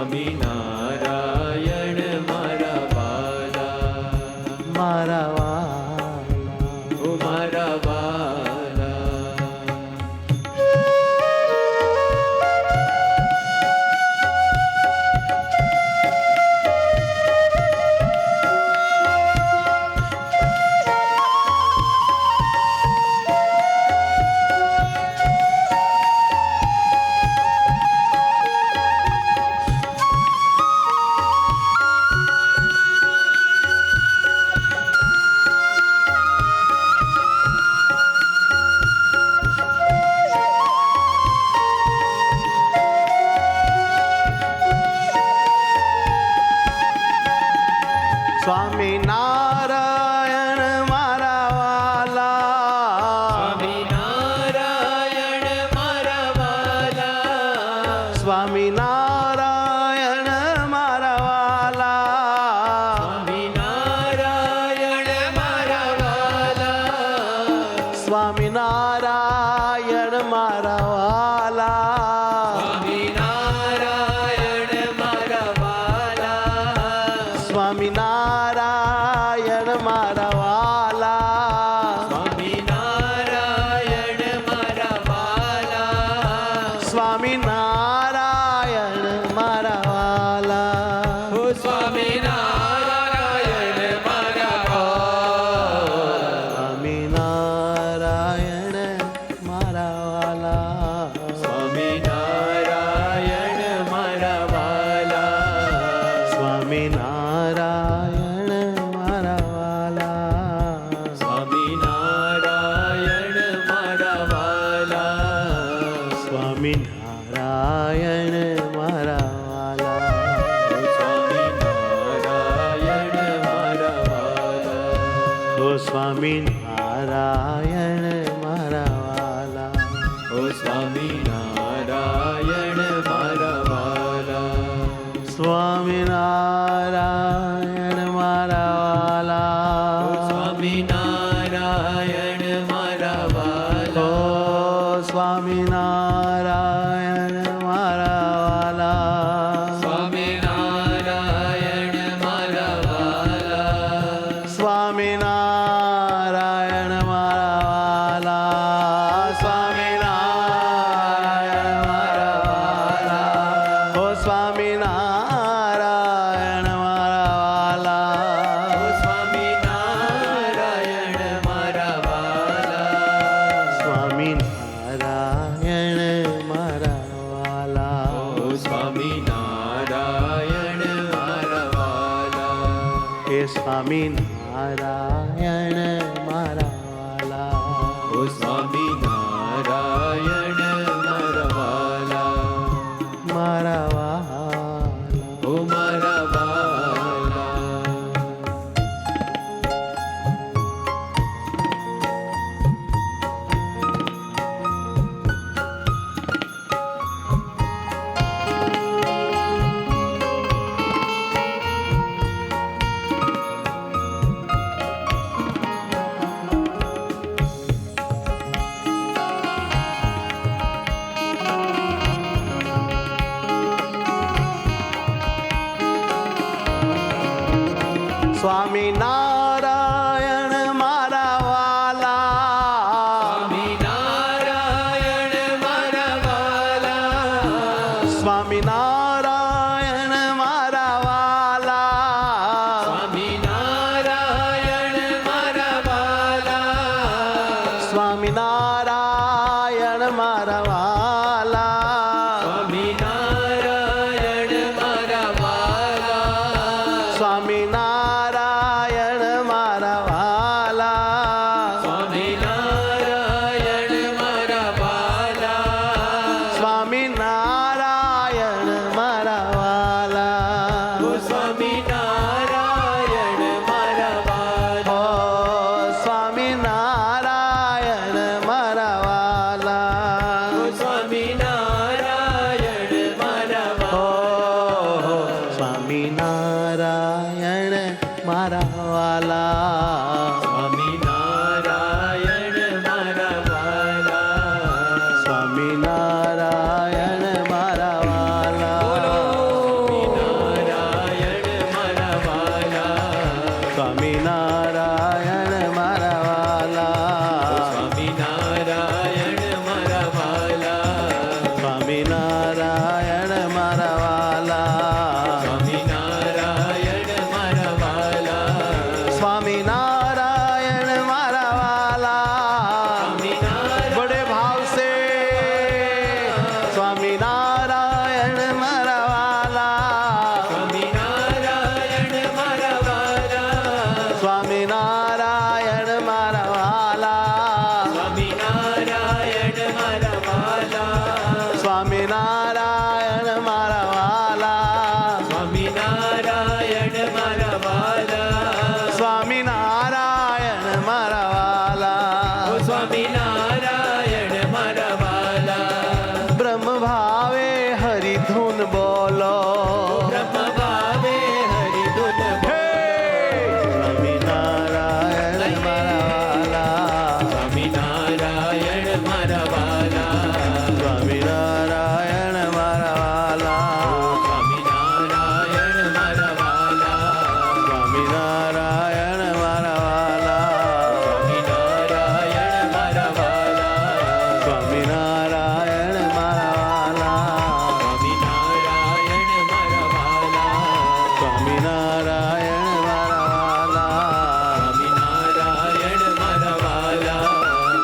સ્વામિનારાયણ મારા વાલા, મારા વાલા, ઓ મારા વાલા. સ્વામિનારાયણ મારા વાલા, સ્વામિનારાયણ મારા વાલા, સ્વામિનારાયણ મારા વાલા, સ્વામિનારાયણ મારા વાલા, સ્વામિનારાયણ મારા વાલા, સ્વામિનારાયણ મારા વાલા, સ્વામિનારાયણ મારા વાલા, સ્વામિનારાયણ મારા વાલા, સ્વામિનારાયણ મારા વાલા, ઓ સ્વામિનારાયણ મારા વાલા, સ્વામિનારાયણ મારા વાલા, સ્વામિનારાયણ મારા વાલા, સ્વામિનારાયણ મારા વાલા, સ્વામિનારાયણ મારા વાલા, સ્વામિનારાયણ મારા વાલા, સ્વામિનારાયણ મારા વાલા, ઓ સ્વામિનારાયણ મારા વાલા, ઓ સ્વામિનારાયણ મારા વાલા, સ્વામિનારાયણ મારા વાલા, ઓ સ્વામિનારાયણ મારા ઓ વાલા, સ્વામિનારાયણ મારા વાલા, સ્વામિનારાયણ મારા વાલા, સ્વામિનારાયણ મારા વાલા, સ્વામિનારાયણ મારા વાલા, ઓ સ્વામિનારાયણ મારા વાલા, ઓ સ્વામિનારાયણ મારા વાલા, સ્વામિનારાયણ મારા વાલા, ઓ સ્વામિનારાયણ મારા વાલા, હે સ્વામિનારાયણ મારા વાલા, ઓ સ્વામિનારાયણ મારા વાલા, મારા વાલા, ઓ મારા વાલા. સ્વામિનારાયણ મારા વાલા, સ્વામિનારાયણ મારા વાલા, સ્વામિનારાયણ મારા વાલા, સ્વામિનારાયણ મારા વાલા, સ્વામિનારાયણ મારા વાલા, સ્વામિનારાયણ મારા વાલા, સ્વામિનારાયણ મારા વાલા, સ્વામિનારાયણ મારા વાલા, સ્વામિનારાયણ મારા વાલા, ઓ સ્વામિનારાયણ મારા વાલા, ઓ સ્વામિનારાયણ મારા વાલા, ઓ સ્વામિનારાયણ મારા ઓ વાલા, સ્વામિનારાયણ મારા વાલા, સ્વામિનારાયણ મારા વાલા, સ્વામિનારાયણ મારા વાલા, બોલો સ્વામિનારાયણ મારા વાલા, સ્વામિનારાયણ મારા વાલા,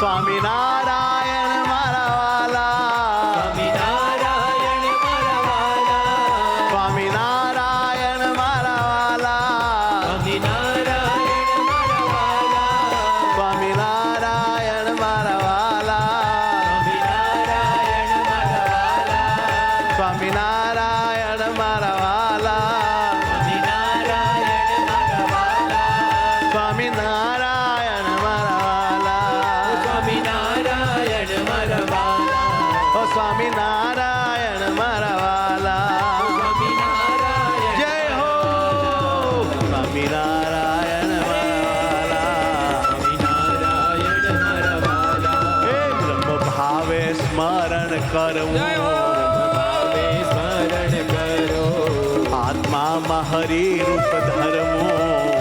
સ્વામિનારાયણ મારા વાલા, સ્વામિનારાયણ મારા વાલા, સ્વામિનારાયણ મારા વાલા, સ્વામિનારાયણ મારા વાલા, સ્વામિનારાયણ મારા વાલા, સ્વામિનારાયણ મારા વાલા, સ્વામિનારાયણ મારા વાલા, સ્વામિનારાયણ મારા વાલા, સ્વામિનારાયણ મારા વાલા, સ્વામિનારાયણ મારા વાલા, ઓ સ્વામિનારાયણ મારા વાલા, સ્વામિનારાયણ જય હો સ્વામિનારાયણ મારા વાલા, સ્વામિનારાયણ મારા વાલા, હે બ્રહ્મ ભાવે સ્મરણ કરવું, ભાવે સ્મરણ કરો, આત્મામાં હરિ રૂપ ધરવું,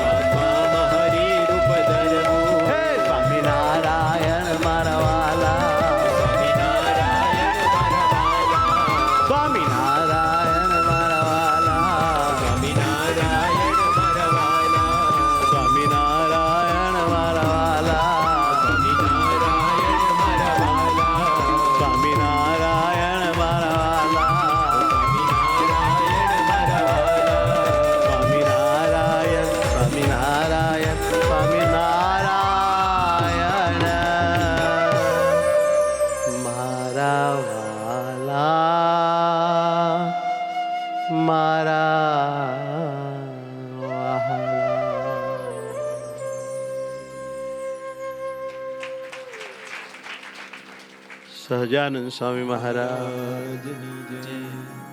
આત્મામાં હરિ રૂપ ધરવું, હે સ્વામિનારાયણ મારા વાલા, સ્વામિનારાયણ મારા વાલા, સ્વામિનારાયણ મારા વાલા, સ્વામિનારાયણ મારા વાલા, સ્વામિનારાયણ મારા વાલા, સ્વામિનારાયણ મારા વાલા, સ્વામિનારાયણ મારા વાલા, સ્વામિનારાયણ મારા વાલા, સ્વામિનારાયણ, સ્વામિનારાયણ, સ્વામિનારાયણ મારા વાલા, મારા વહાલા. સહજાનંદ સ્વામી મહારાજ રાજની જય.